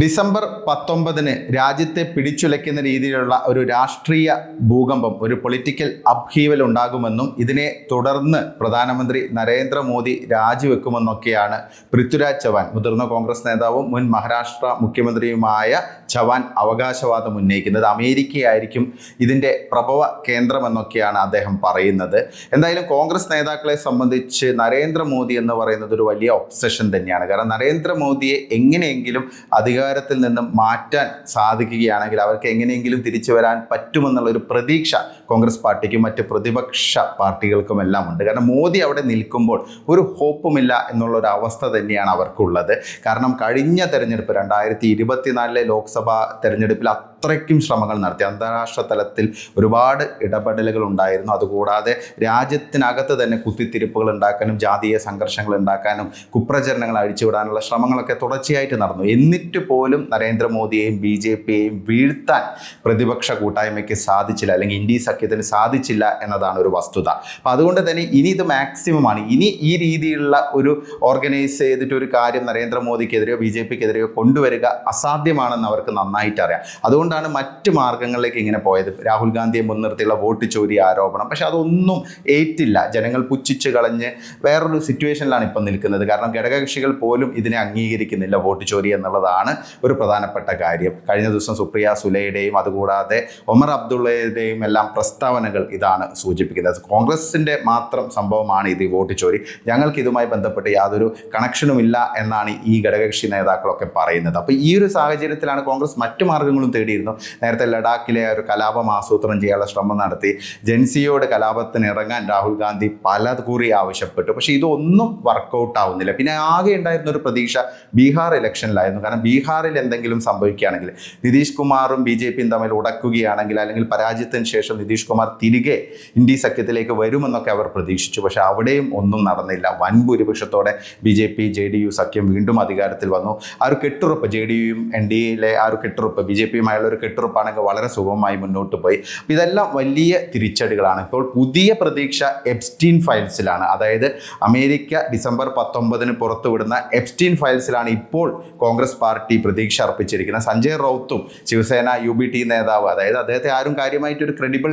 December 19 രാജ്യത്തെ പിടിച്ചുലയ്ക്കുന്ന രീതിയിലുള്ള ഒരു രാഷ്ട്രീയ ഭൂകമ്പം, ഒരു പൊളിറ്റിക്കൽ അപ്ഹീവൽ ഉണ്ടാകുമെന്നും ഇതിനെ തുടർന്ന് പ്രധാനമന്ത്രി നരേന്ദ്രമോദി രാജിവെക്കുമെന്നൊക്കെയാണ് പൃഥ്വിരാജ് ചവാൻ, മുതിർന്ന കോൺഗ്രസ് നേതാവും മുൻ മഹാരാഷ്ട്ര മുഖ്യമന്ത്രിയുമായ ചവാൻ അവകാശവാദം ഉന്നയിക്കുന്നത്. അമേരിക്കയായിരിക്കും ഇതിൻ്റെ പ്രഭവ കേന്ദ്രമെന്നൊക്കെയാണ് അദ്ദേഹം പറയുന്നത്. എന്തായാലും കോൺഗ്രസ് നേതാക്കളെ സംബന്ധിച്ച് നരേന്ദ്രമോദി എന്ന് പറയുന്നത് ഒരു വലിയ ഒബ്സഷൻ തന്നെയാണ്. കാരണം നരേന്ദ്രമോദിയെ എങ്ങനെയെങ്കിലും അധികാരത്തിൽ നിന്നും മാറ്റാൻ സാധിക്കുകയാണെങ്കിൽ അവർക്ക് എങ്ങനെയെങ്കിലും തിരിച്ചു വരാൻ പറ്റുമെന്നുള്ളൊരു പ്രതീക്ഷ കോൺഗ്രസ് പാർട്ടിക്കും മറ്റ് പ്രതിപക്ഷ പാർട്ടികൾക്കുമെല്ലാം ഉണ്ട്. കാരണം മോദി അവിടെ നിൽക്കുമ്പോൾ ഒരു ഹോപ്പുമില്ല എന്നുള്ളൊരു അവസ്ഥ തന്നെയാണ് അവർക്കുള്ളത്. കാരണം കഴിഞ്ഞ തെരഞ്ഞെടുപ്പ് 2024 ലോക്സഭാ തെരഞ്ഞെടുപ്പിൽ അത്രയ്ക്കും ശ്രമങ്ങൾ നടത്തി. അന്താരാഷ്ട്ര തലത്തിൽ ഒരുപാട് ഇടപെടലുകൾ ഉണ്ടായിരുന്നു. അതുകൂടാതെ രാജ്യത്തിനകത്ത് തന്നെ കുത്തിത്തിരിപ്പുകൾ ഉണ്ടാക്കാനും ജാതീയ സംഘർഷങ്ങൾ ഉണ്ടാക്കാനും കുപ്രചരണങ്ങൾ അഴിച്ചുവിടാനുള്ള ശ്രമങ്ങളൊക്കെ തുടർച്ചയായിട്ട് നടന്നു. എന്നിട്ട് പോലും നരേന്ദ്രമോദിയെയും BJPയെയും വീഴ്ത്താൻ പ്രതിപക്ഷ കൂട്ടായ്മയ്ക്ക് സാധിച്ചില്ല, അല്ലെങ്കിൽ ഇന്ത്യ സഖ്യത്തിന് സാധിച്ചില്ല എന്നതാണ് ഒരു വസ്തുത. അപ്പം അതുകൊണ്ട് തന്നെ ഇനി ഇത് മാക്സിമമാണ്. ഇനി ഈ രീതിയിലുള്ള ഒരു ഓർഗനൈസ് ചെയ്തിട്ട് ഒരു കാര്യം നരേന്ദ്രമോദിക്കെതിരെയോ BJPക്കെതിരെയോ കൊണ്ടുവരിക അസാധ്യമാണെന്ന് അവർക്ക് നന്നായിട്ട് അറിയാം. അതുകൊണ്ടാണ് മറ്റ് മാർഗങ്ങളിലേക്ക് ഇങ്ങനെ പോയത്. രാഹുൽ ഗാന്ധിയെ മുൻനിർത്തിയുള്ള വോട്ട് ചോരി ആരോപണം, പക്ഷെ അതൊന്നും ഏറ്റില്ല. ജനങ്ങൾ പുച്ഛിച്ച് കളഞ്ഞ് വേറൊരു സിറ്റുവേഷനിലാണ് ഇപ്പം നിൽക്കുന്നത്. കാരണം ഘടകകക്ഷികൾ പോലും ഇതിനെ അംഗീകരിക്കുന്നില്ല. വോട്ട് ചോരി എന്നുള്ളതാണ് ഒരു പ്രധാനപ്പെട്ട കാര്യം. കഴിഞ്ഞ ദിവസം സുപ്രിയ സുലെയുടെയും അതുകൂടാതെ ഒമർ അബ്ദുള്ളയുടെയും എല്ലാം പ്രസ്താവനകൾ ഇതാണ് സൂചിപ്പിക്കുന്നത്. കോൺഗ്രസിൻ്റെ മാത്രം സംഭവമാണ് ഇത്, വോട്ട് ചോരി. ഞങ്ങൾക്ക് ഇതുമായി ബന്ധപ്പെട്ട് യാതൊരു കണക്ഷനുമില്ല എന്നാണ് ഈ ഘടകകക്ഷി നേതാക്കളൊക്കെ പറയുന്നത്. അപ്പോൾ ഈ ഒരു സാഹചര്യത്തിലാണ് കോൺഗ്രസ് മറ്റു മാർഗങ്ങളും തേടിയിരുന്നു. നേരത്തെ ലഡാക്കിലെ ഒരു കലാപം ആസൂത്രണം ചെയ്യാനുള്ള ശ്രമം നടത്തി. ജെൻസിയോട് കലാപത്തിന് ഇറങ്ങാൻ രാഹുൽ ഗാന്ധി പലകുറി ആവശ്യപ്പെട്ടു. പക്ഷേ ഇതൊന്നും വർക്കൗട്ട് ആവുന്നില്ല. പിന്നെ ആകെ ഉണ്ടായിരുന്ന ഒരു പ്രതീക്ഷ ബീഹാർ ഇലക്ഷനിലായിരുന്നു. കാരണം ബീഹാറിൽ എന്തെങ്കിലും സംഭവിക്കുകയാണെങ്കിൽ, നിതീഷ് കുമാറും BJPയും തമ്മിൽ ഉടക്കുകയാണെങ്കിൽ, അല്ലെങ്കിൽ പരാജയത്തിന് ശേഷം നിതീഷ് കുമാർ തിരികെ ഇന്ത്യ സഖ്യത്തിലേക്ക് വരുമെന്നൊക്കെ അവർ പ്രതീക്ഷിച്ചു. പക്ഷേ അവിടെയും ഒന്നും നടന്നില്ല. വൻ ഭൂരിപക്ഷത്തോടെ BJP JDU സഖ്യം വീണ്ടും അധികാരത്തിൽ വന്നു. ആ ഒരു കെട്ടുറപ്പ്, JDUയും NDAയിലെ ആ ഒരു കെട്ടുറപ്പ് BJPയുമായുള്ള ഒരു കെട്ടുറപ്പാണെങ്കിൽ വളരെ സുഗമമായി മുന്നോട്ട് പോയി. ഇതെല്ലാം വലിയ തിരിച്ചടികളാണ്. ഇപ്പോൾ പുതിയ പ്രതീക്ഷ എപ്സ്റ്റീൻ ഫയൽസിലാണ്. അതായത് അമേരിക്ക ഡിസംബർ 19 പുറത്തുവിടുന്ന എപ്സ്റ്റീൻ ഫയൽസിലാണ് ഇപ്പോൾ കോൺഗ്രസ് പാർട്ടി പ്രതീക്ഷ അർപ്പിച്ചിരിക്കുന്നത്. സഞ്ജയ് റൌത്തും ശിവസേന UBT നേതാവ്, അതായത് അദ്ദേഹത്തെ ആരും കാര്യമായിട്ടൊരു ക്രെഡിബിൾ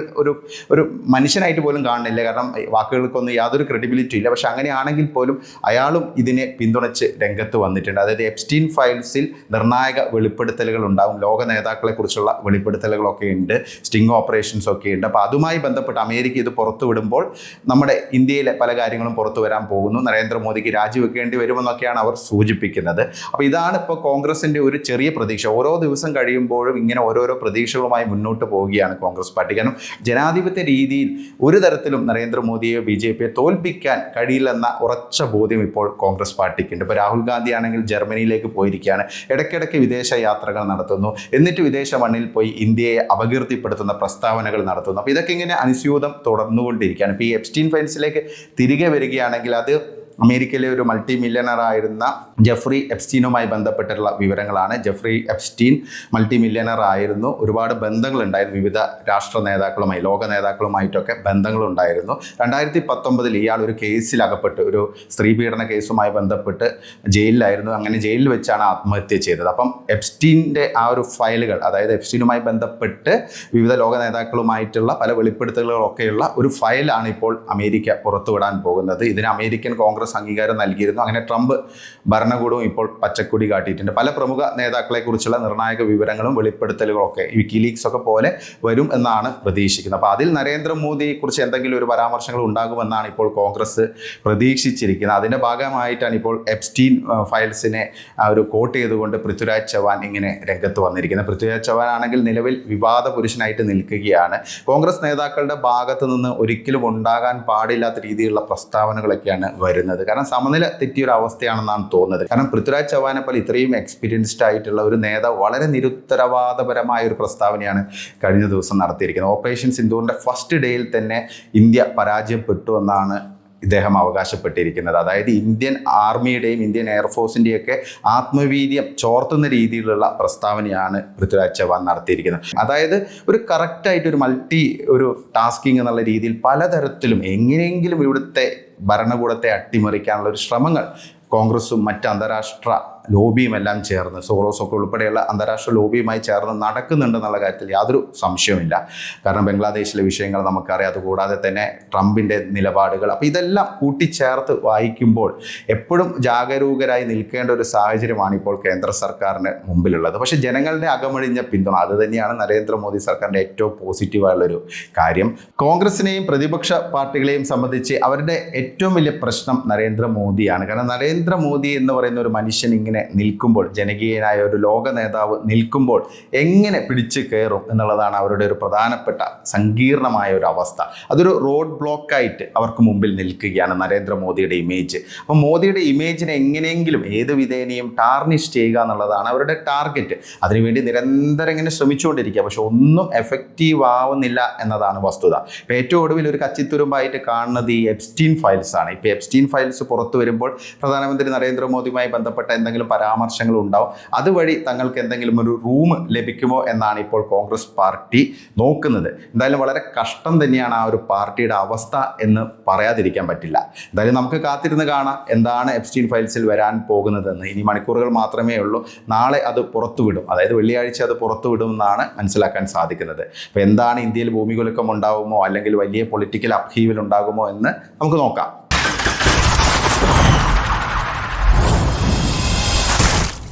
ഒരു മനുഷ്യനായിട്ട് പോലും കാണുന്നില്ല. കാരണം വാക്കുകൾക്കൊന്നും യാതൊരു ക്രെഡിബിലിറ്റി ഇല്ല. പക്ഷെ അങ്ങനെയാണെങ്കിൽ പോലും അയാളും ഇതിനെ പിന്തുണച്ച് രംഗത്ത് വന്നിട്ടുണ്ട്. അതായത് എപ്സ്റ്റീൻ ഫയൽസിൽ നിർണായക വെളിപ്പെടുത്തലുകൾ ഉണ്ടാകും. ലോക നേതാക്കളെക്കുറിച്ചുള്ള വെളിപ്പെടുത്തലുകളൊക്കെ ഉണ്ട്, സ്റ്റിംഗ് ഓപ്പറേഷൻസ് ഒക്കെ ഉണ്ട്. അപ്പോൾ അതുമായി ബന്ധപ്പെട്ട് അമേരിക്ക ഇത് പുറത്തു വിടുമ്പോൾ നമ്മുടെ ഇന്ത്യയിലെ പല കാര്യങ്ങളും പുറത്തു വരാൻ പോകുന്നു. നരേന്ദ്രമോദിക്ക് രാജിവെക്കേണ്ടി വരുമെന്നൊക്കെയാണ് അവർ സൂചിപ്പിക്കുന്നത്. അപ്പോൾ ഇതാണ് ഇപ്പോൾ കോൺഗ്രസിൻ്റെ ഒരു ചെറിയ പ്രതീക്ഷ. ഓരോ ദിവസം കഴിയുമ്പോഴും ഇങ്ങനെ ഓരോരോ പ്രതീക്ഷകളുമായി മുന്നോട്ട് പോവുകയാണ് കോൺഗ്രസ് പാർട്ടി. കാരണം ജനാധിപത്യ രീതിയിൽ ഒരു തരത്തിലും നരേന്ദ്രമോദിയെ BJPയെ തോൽപ്പിക്കാൻ കഴിയില്ലെന്ന ഉറച്ച ബോധ്യം ഇപ്പോൾ കോൺഗ്രസ് പാർട്ടിക്കുണ്ട്. ഇപ്പോൾ രാഹുൽ ഗാന്ധി ആണെങ്കിൽ ജർമ്മനിയിലേക്ക് പോയിരിക്കുകയാണ്. ഇടയ്ക്കിടയ്ക്ക് വിദേശ യാത്രകൾ നടത്തുന്നു. എന്നിട്ട് വിദേശ മണ്ണിൽ പോയി ഇന്ത്യയെ അപകീർത്തിപ്പെടുത്തുന്ന പ്രസ്താവനകൾ നടത്തുന്നു. അപ്പോൾ ഇതൊക്കെ ഇങ്ങനെ അനുസ്യൂതം തുടർന്നുകൊണ്ടിരിക്കുകയാണ്. ഇപ്പോൾ ഈ എപ്സ്റ്റീൻ ഫയൽസിലേക്ക് തിരികെ വരികയാണെങ്കിൽ അത് അമേരിക്കയിലെ ഒരു മൾട്ടി മില്യണറായിരുന്ന ജെഫ്രി എപ്സ്റ്റീനുമായി ബന്ധപ്പെട്ടിട്ടുള്ള വിവരങ്ങളാണ്. ജെഫ്രി എപ്സ്റ്റീൻ മൾട്ടി മില്യണർ ആയിരുന്നു. ഒരുപാട് ബന്ധങ്ങളുണ്ടായിരുന്നു വിവിധ രാഷ്ട്ര നേതാക്കളുമായി, ലോക നേതാക്കളുമായിട്ടൊക്കെ ബന്ധങ്ങളുണ്ടായിരുന്നു. 2019 ഇയാൾ ഒരു കേസിൽ അകപ്പെട്ട്, ഒരു സ്ത്രീപീഡന കേസുമായി ബന്ധപ്പെട്ട് ജയിലിലായിരുന്നു. അങ്ങനെ ജയിലിൽ വെച്ചാണ് ആത്മഹത്യ ചെയ്തത്. അപ്പം എപ്സ്റ്റീൻ്റെ ആ ഒരു ഫയലുകൾ, അതായത് എപ്സ്റ്റീനുമായി ബന്ധപ്പെട്ട് വിവിധ ലോക നേതാക്കളുമായിട്ടുള്ള പല വെളിപ്പെടുത്തലുകളൊക്കെയുള്ള ഒരു ഫയലാണ് ഇപ്പോൾ അമേരിക്ക പുറത്തുവിടാൻ പോകുന്നത്. ഇതിന് അമേരിക്കൻ കോൺഗ്രസ് അംഗീകാരം നൽകിയിരുന്നു. അങ്ങനെ ട്രംപ് ഭരണകൂടവും ഇപ്പോൾ പച്ചക്കൊടി കാട്ടിയിട്ടുണ്ട്. പല പ്രമുഖ നേതാക്കളെക്കുറിച്ചുള്ള നിർണായക വിവരങ്ങളും വെളിപ്പെടുത്തലുകളും ഒക്കെ വിക്കിലീക്സ് ഒക്കെ പോലെ വരും എന്നാണ് പ്രതീക്ഷിക്കുന്നത്. അപ്പോൾ അതിൽ നരേന്ദ്രമോദിയെക്കുറിച്ച് എന്തെങ്കിലും ഒരു പരാമർശങ്ങൾ ഉണ്ടാകുമെന്നാണ് ഇപ്പോൾ കോൺഗ്രസ് പ്രതീക്ഷിച്ചിരിക്കുന്നത്. അതിൻ്റെ ഭാഗമായിട്ടാണ് ഇപ്പോൾ എപ്സ്റ്റീൻ ഫയൽസിനെ ഒരു കോട്ട് ചെയ്തുകൊണ്ട് പൃഥ്വിരാജ് ചവാൻ ഇങ്ങനെ രംഗത്ത് വന്നിരിക്കുന്നത്. പൃഥ്വിരാജ് ചവാൻ ആണെങ്കിൽ നിലവിൽ വിവാദ പുരുഷനായിട്ട് നിൽക്കുകയാണ്. കോൺഗ്രസ് നേതാക്കളുടെ ഭാഗത്ത് നിന്ന് ഒരിക്കലും ഉണ്ടാകാൻ പാടില്ലാത്ത രീതിയിലുള്ള പ്രസ്താവനകളൊക്കെയാണ് വരുന്നത്. കാരണം സമനില തെറ്റിയൊരു അവസ്ഥയാണെന്നാണ് തോന്നുന്നത്. കാരണം പൃഥ്വിരാജ് ചവാനെ പോലെ ഇത്രയും എക്സ്പീരിയൻസ്ഡ് ആയിട്ടുള്ള ഒരു നേതാവ് വളരെ നിരുത്തരവാദപരമായ ഒരു പ്രസ്താവനയാണ് കഴിഞ്ഞ ദിവസം നടത്തിയിരിക്കുന്നത്. ഓപ്പറേഷൻ സിന്ദൂറിൻ്റെ ഫസ്റ്റ് ഡേയിൽ തന്നെ ഇന്ത്യ പരാജയപ്പെട്ടു എന്നാണ് ഇദ്ദേഹം അവകാശപ്പെട്ടിരിക്കുന്നത്. അതായത് ഇന്ത്യൻ ആർമിയുടെയും ഇന്ത്യൻ എയർഫോഴ്സിൻ്റെയൊക്കെ ആത്മവീര്യം ചോർത്തുന്ന രീതിയിലുള്ള പ്രസ്താവനയാണ് പൃഥ്വിരാജ് ചവാൻ നടത്തിയിരിക്കുന്നത്. അതായത് ഒരു കറക്റ്റായിട്ട് ഒരു ടാസ്കിങ് എന്നുള്ള രീതിയിൽ പലതരത്തിലും എങ്ങനെയെങ്കിലും ഇവിടുത്തെ ഭരണകൂടത്തെ അട്ടിമറിക്കാനുള്ള ഒരു ശ്രമങ്ങൾ കോൺഗ്രസും മറ്റ് അന്താരാഷ്ട്ര ലോബിയും എല്ലാം ചേർന്ന് സോറോസൊക്കെ ഉൾപ്പെടെയുള്ള അന്താരാഷ്ട്ര ലോബിയുമായി ചേർന്ന് നടക്കുന്നുണ്ടെന്നുള്ള കാര്യത്തിൽ യാതൊരു സംശയവുമില്ല. കാരണം ബംഗ്ലാദേശിലെ വിഷയങ്ങൾ നമുക്കറിയാം, അതുകൂടാതെ തന്നെ ട്രംപിൻ്റെ നിലപാടുകൾ. അപ്പോൾ ഇതെല്ലാം കൂട്ടിച്ചേർത്ത് വായിക്കുമ്പോൾ എപ്പോഴും ജാഗരൂകരായി നിൽക്കേണ്ട ഒരു സാഹചര്യമാണ് ഇപ്പോൾ കേന്ദ്ര സർക്കാരിന് മുമ്പിലുള്ളത്. പക്ഷേ ജനങ്ങളുടെ അകമഴിഞ്ഞ പിന്തുണ അത് തന്നെയാണ് നരേന്ദ്രമോദി സർക്കാരിൻ്റെ ഏറ്റവും പോസിറ്റീവായുള്ളൊരു കാര്യം. കോൺഗ്രസിനെയും പ്രതിപക്ഷ പാർട്ടികളെയും സംബന്ധിച്ച് അവരുടെ ഏറ്റവും വലിയ പ്രശ്നം നരേന്ദ്രമോദിയാണ്. കാരണം നരേന്ദ്രമോദി എന്ന് പറയുന്ന ഒരു മനുഷ്യൻ ഇങ്ങനെ നിൽക്കുമ്പോൾ, ജനകീയനായ ഒരു ലോക നേതാവ് നിൽക്കുമ്പോൾ എങ്ങനെ പിടിച്ചു കയറും എന്നുള്ളതാണ് അവരുടെ ഒരു പ്രധാനപ്പെട്ട സങ്കീർണമായ ഒരു അവസ്ഥ. അതൊരു റോഡ് ബ്ലോക്കായിട്ട് അവർക്ക് മുമ്പിൽ നിൽക്കുകയാണ് നരേന്ദ്രമോദിയുടെ ഇമേജ്. അപ്പോൾ മോദിയുടെ ഇമേജിനെ എങ്ങനെയെങ്കിലും ഏത് വിധേനയും ടാർണിഷ് ചെയ്യുക എന്നുള്ളതാണ് അവരുടെ ടാർഗറ്റ്. അതിനുവേണ്ടി നിരന്തരം ഇങ്ങനെ ശ്രമിച്ചുകൊണ്ടിരിക്കുക. പക്ഷെ ഒന്നും എഫക്റ്റീവ് ആവുന്നില്ല എന്നതാണ് വസ്തുത. ഇപ്പോൾ ഏറ്റവും ഒടുവിൽ ഒരു കച്ചിത്തുരുമ്പായിട്ട് കാണുന്നത് ഈ എപ്സ്റ്റീൻ ഫയൽസ് ആണ്. ഇപ്പോൾ എപ്സ്റ്റീൻ ഫയൽസ് പുറത്തു വരുമ്പോൾ പ്രധാനമന്ത്രി നരേന്ദ്രമോദിയുമായി ബന്ധപ്പെട്ട എന്തെങ്കിലും പരാമർശങ്ങൾ ഉണ്ടാവും. അതുവഴി തങ്ങൾക്ക് എന്തെങ്കിലും ഒരു റൂം ലഭിക്കുമോ എന്നാണ് ഇപ്പോൾ കോൺഗ്രസ് പാർട്ടി നോക്കുന്നത്. എന്തായാലും വളരെ കഷ്ടം തന്നെയാണ് ആ ഒരു പാർട്ടിയുടെ അവസ്ഥ എന്ന് പറയാതിരിക്കാൻ പറ്റില്ല. എന്തായാലും നമുക്ക് കാത്തിരുന്ന് കാണാം എന്താണ് എപ്സ്റ്റീൻ ഫയൽസിൽ വരാൻ പോകുന്നതെന്ന്. ഇനി മണിക്കൂറുകൾ മാത്രമേ ഉള്ളൂ. നാളെ അത് പുറത്തുവിടും, അതായത് വെള്ളിയാഴ്ച അത് പുറത്തുവിടും എന്നാണ് മനസ്സിലാക്കാൻ സാധിക്കുന്നത്. അപ്പോൾ എന്താണ്, ഇന്ത്യയിൽ ഭൂമികുലുക്കം ഉണ്ടാകുമോ അല്ലെങ്കിൽ വലിയ പൊളിറ്റിക്കൽ അപ്ഹീവൽ ഉണ്ടാകുമോ എന്ന് നമുക്ക് നോക്കാം.